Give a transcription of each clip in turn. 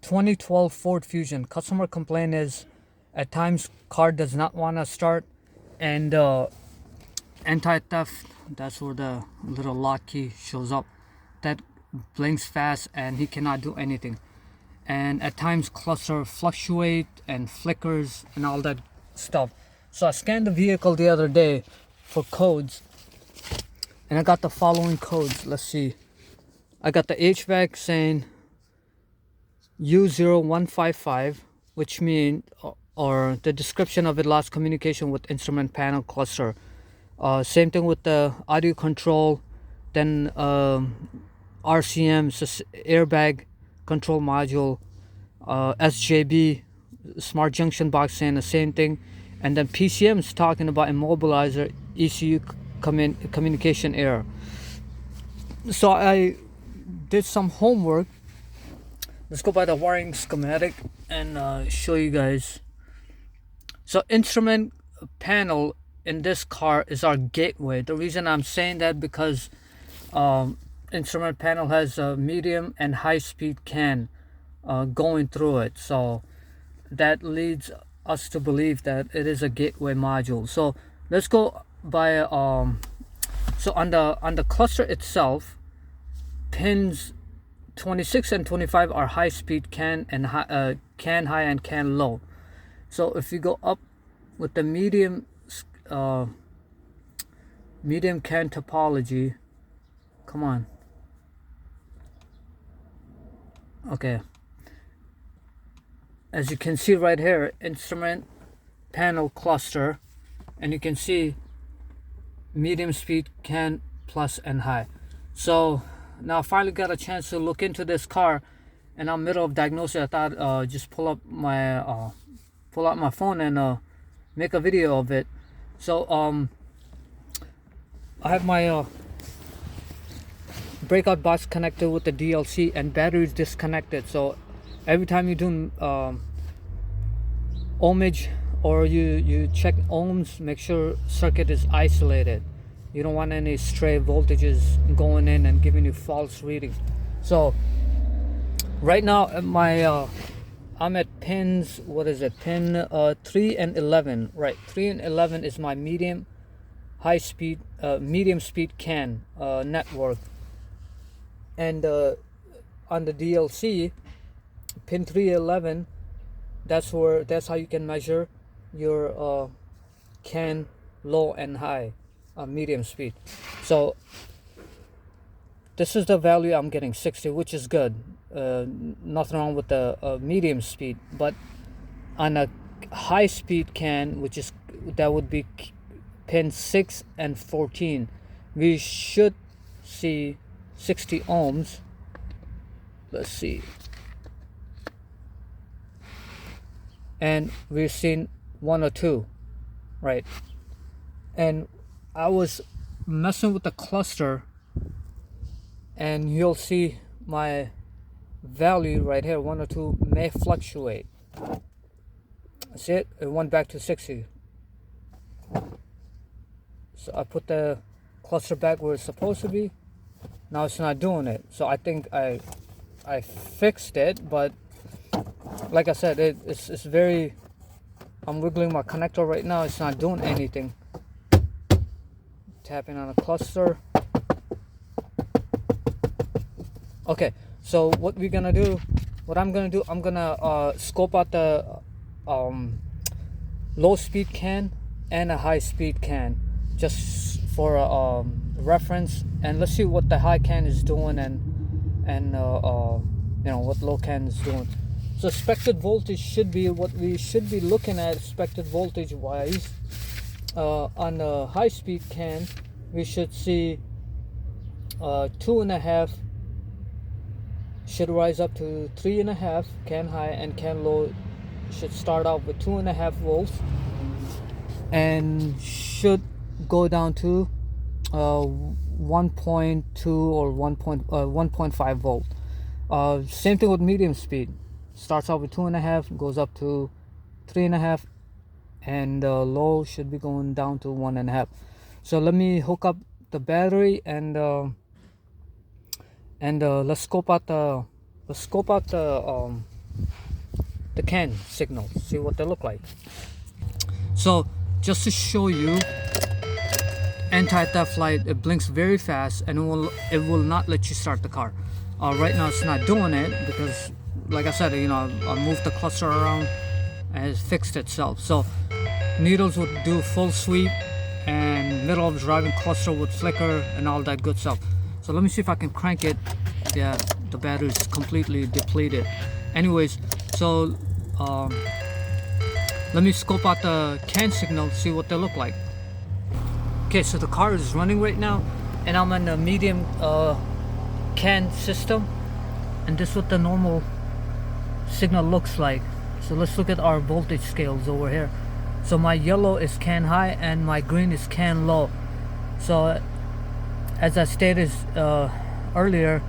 2012 Ford Fusion. Customer complaint is at times car does not want to start, and anti-theft, that's where the little lock key shows up, that blinks fast and he cannot do anything. And at times cluster fluctuate and flickers and all that stuff. So I scanned the vehicle the other day for codes, and I got the following codes. Let's see. I got the HVAC saying U0155, which means, or the description of it, lost communication with instrument panel cluster. Same thing with the audio control, then RCM, airbag control module, SJB, smart junction box, saying the same thing. And then PCM is talking about immobilizer, ECU communication error. So I did some homework. Let's go by the wiring schematic and show you guys. So instrument panel in this car is our gateway. The reason I'm saying that because instrument panel has a medium and high speed CAN going through it, so that leads us to believe that it is a gateway module. So let's go by so on the cluster itself, pins 26 and 25 are high speed CAN and CAN high and CAN low. So if you go up with the medium CAN topology, come on, okay, as you can see right here, instrument panel cluster, and you can see medium speed CAN plus and high. So now I finally got a chance to look into this car, and I'm middle of diagnosis. I thought just pull out my phone and make a video of it. So I have my breakout box connected with the DLC, and battery is disconnected. So every time you do ohmage or you check ohms, make sure circuit is isolated. You don't want any stray voltages going in and giving you false readings. So right now my I'm at pins, what is it, pin 3 and 11, right? 3 and 11 is my medium high speed medium speed CAN network, and on the DLC pin 311, that's how you can measure your CAN low and high, medium speed. So this is the value I'm getting, 60, which is good. Nothing wrong with the medium speed, but on a high speed CAN, that would be pin 6 and 14, we should see 60 ohms. Let's see, and we've seen 102, right? And I was messing with the cluster, and you'll see my value right here, 102, may fluctuate. See it? It went back to 60. So I put the cluster back where it's supposed to be. Now it's not doing it. So I think I fixed it, but like I said, it's very, I'm wiggling my connector right now, it's not doing anything. Tapping on a cluster. Okay, so what I'm gonna do, I'm gonna scope out the low speed CAN and a high speed CAN, just for reference, and let's see what the high CAN is doing, and you know, what low CAN is doing. So expected voltage should be what we should be looking at, expected voltage wise. On the high speed CAN, we should see 2.5 should rise up to 3.5 CAN high, and CAN low should start out with 2.5 volts and should go down to 1.2 or 1.5 volt. Same thing with medium speed, starts out with 2.5, goes up to 3.5, and low should be going down to 1.5. So let me hook up the battery and let's scope out the the CAN signal, see what they look like. So just to show you, anti-theft light, it blinks very fast and it will not let you start the car. Right now it's not doing it because, like I said, you know, I moved the cluster around and it fixed itself. So needles would do full sweep and middle of driving cluster would flicker and all that good stuff. So let me see if I can crank it. Yeah, the battery is completely depleted. Anyways, so let me scope out the CAN signal, see what they look like. Okay, so the car is running right now and I'm in a medium CAN system, and this is what the normal signal looks like. So let's look at our voltage scales over here. So my yellow is CAN high and my green is CAN low. So as I stated earlier,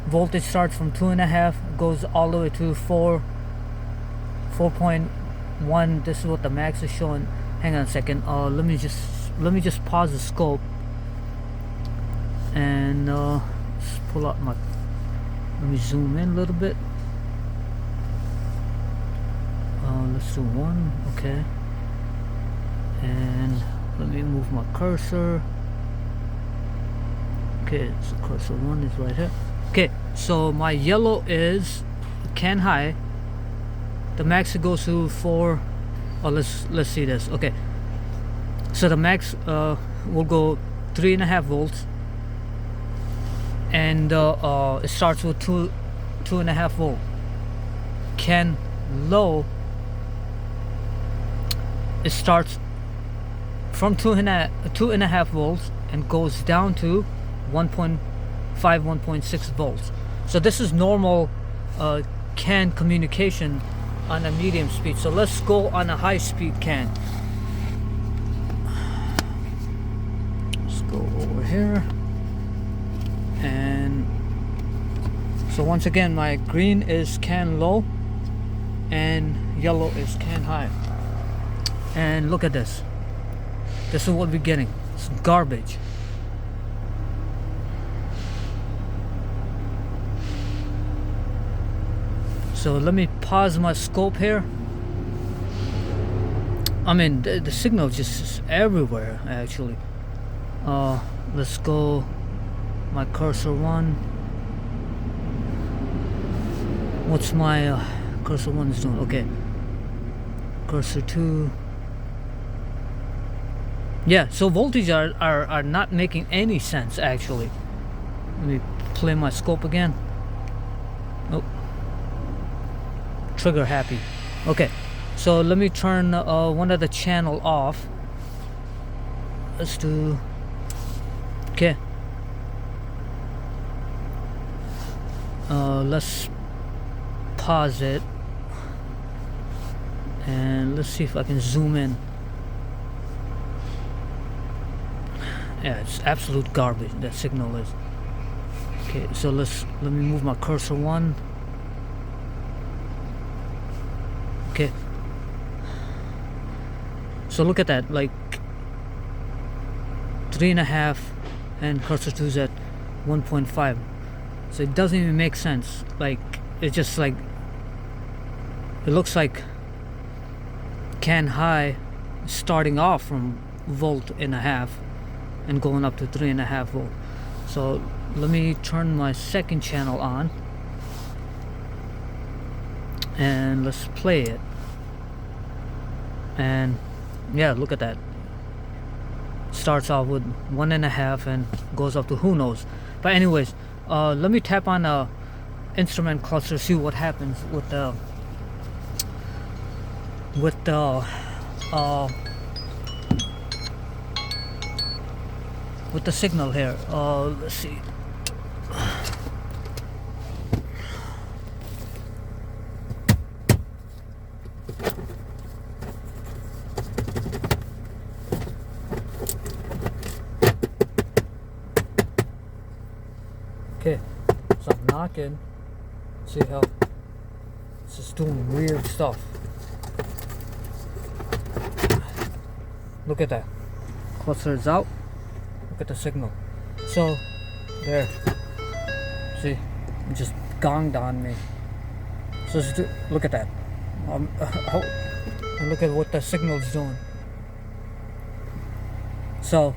voltage starts from 2.5, goes all the way to 4.1. This is what the max is showing. Hang on a second. Let me just pause the scope and let's pull out my. Let me zoom in a little bit. Let's do 1. Okay. And let me move my cursor. Okay, so cursor 1 is right here. Okay, so my yellow is CAN high. The max it goes to 4. Oh, let's see this. Okay, so the max will go 3.5 volts, and it starts with 2.5 volt. CAN low, it starts from 2.5 volts and goes down to 1.5, 1.6 volts. So this is normal CAN communication on a medium speed. So let's go on a high speed CAN. Let's go over here, and so once again my green is CAN low and yellow is CAN high. And look at this. This is what we're getting. It's garbage. So let me pause my scope here. I mean, the signal just is everywhere actually. Let's go my cursor 1. What's my cursor 1 is doing? Okay, cursor 2. Yeah, so voltage are not making any sense actually. Let me play my scope again. Oh, trigger happy. Okay, so let me turn one of the channel off. Let's do. Okay. Let's pause it and let's see if I can zoom in. Yeah, it's absolute garbage, that signal is. Okay, so let me move my cursor 1. Okay, so look at that, like 3.5 and cursor 2 is at 1.5. So it doesn't even make sense. Like, it's just like, it looks like CAN high starting off from 1.5 and going up to 3.5 volt. So let me turn my second channel on and let's play it. And yeah, look at that. Starts off with 1.5 and goes up to who knows. But anyways, let me tap on a instrument cluster, see what happens with the signal here. Let's see. Okay, so I'm knocking. See how it's just doing weird stuff. Look at that. Cluster is out. Look at the signal. So there. See, it just gonged on me. So look at that. And look at what the signal is doing. So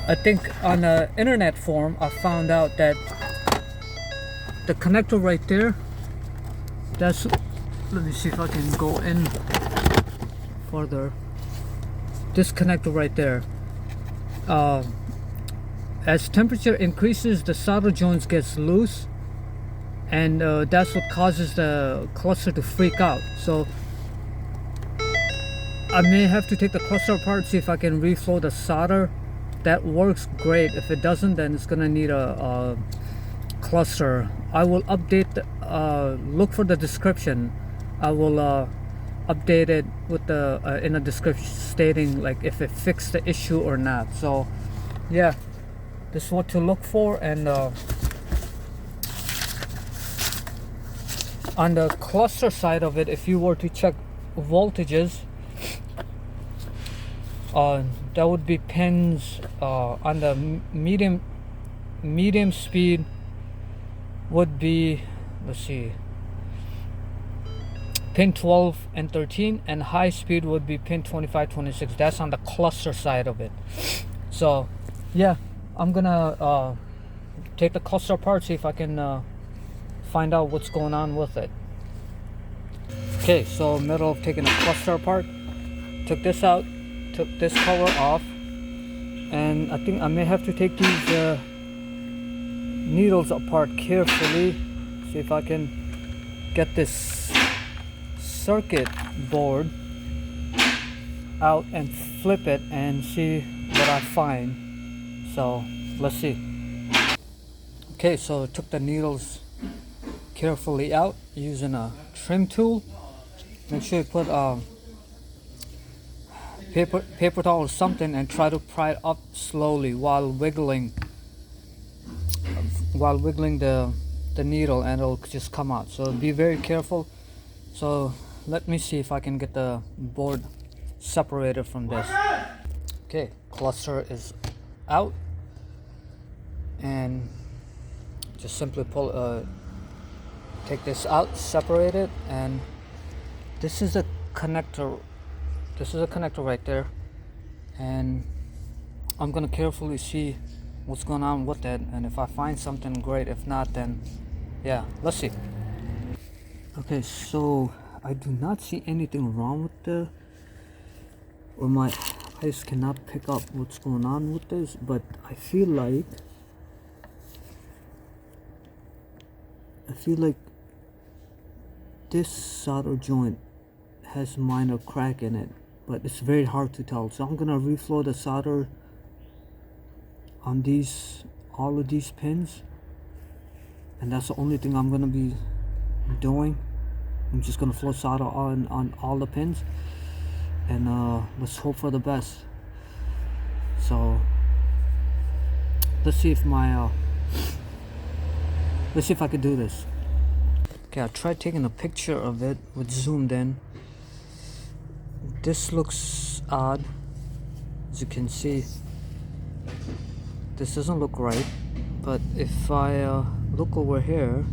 I think on the internet forum I found out that the connector right there, that's, let me see if I can go in further. This connector right there, as temperature increases, the solder joints gets loose, and that's what causes the cluster to freak out. So I may have to take the cluster apart, see if I can reflow the solder. That works great. If it doesn't, then it's gonna need a cluster. I will update look for the description. I will update it with the in a description stating like if it fixed the issue or not. So yeah, this is what to look for. And on the cluster side of it, if you were to check voltages, that would be pins on the medium speed would be, let's see, pin 12 and 13, and high speed would be pin 25, 26. That's on the cluster side of it. So yeah, I'm gonna take the cluster apart, see if I can find out what's going on with it. Okay, so middle of taking the cluster apart, took this out, took this cover off, and I think I may have to take these needles apart carefully, see if I can get this circuit board out and flip it and see what I find. So let's see. Okay, so I took the needles carefully out using a trim tool. Make sure you put paper towel or something and try to pry it up slowly while wiggling the needle, and it'll just come out. So be very careful. So let me see if I can get the board separated from this. Okay, cluster is out, and just simply pull take this out, separate it, and this is a connector. This is a connector right there, and I'm gonna carefully see what's going on with it, and if I find something, great. If not, then yeah, let's see. Okay, so I do not see anything wrong with or my eyes cannot pick up what's going on with this, but I feel like this solder joint has minor crack in it, but it's very hard to tell. So I'm gonna reflow the solder on all of these pins, and that's the only thing I'm gonna be doing. I'm just gonna flow solder on all the pins, and let's hope for the best. So let's see if I could do this. Okay, I tried taking a picture of it with zoomed in. This looks odd, as you can see. This doesn't look right, but if I look over here,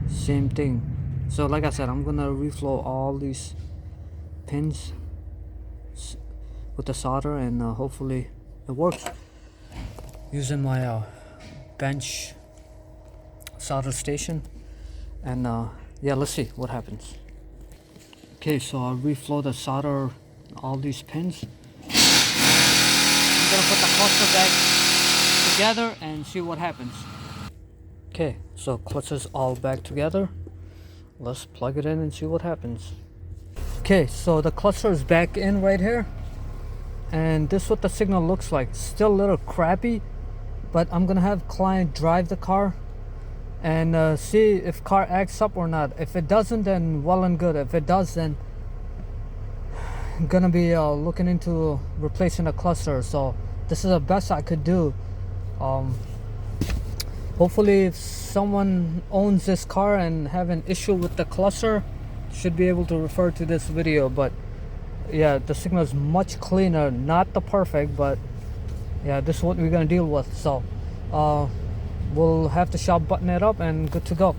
same thing. So like I said, I'm gonna reflow all these pins with the solder, and hopefully it works using my bench solder station. And yeah, let's see what happens. Okay, so I'll reflow the solder all these pins. I'm gonna put the cluster back together and see what happens. Okay, so cluster's all back together. Let's plug it in and see what happens. Okay, so the cluster is back in right here, and this is what the signal looks like. Still a little crappy, but I'm gonna have client drive the car and see if car acts up or not. If it doesn't, then well and good. If it does, then I'm gonna be looking into replacing the cluster. So this is the best I could do. Hopefully if someone owns this car and have an issue with the cluster, should be able to refer to this video. But yeah, the signal is much cleaner, not the perfect, but yeah, this is what we're gonna deal with. So we'll have to shop button it up and good to go.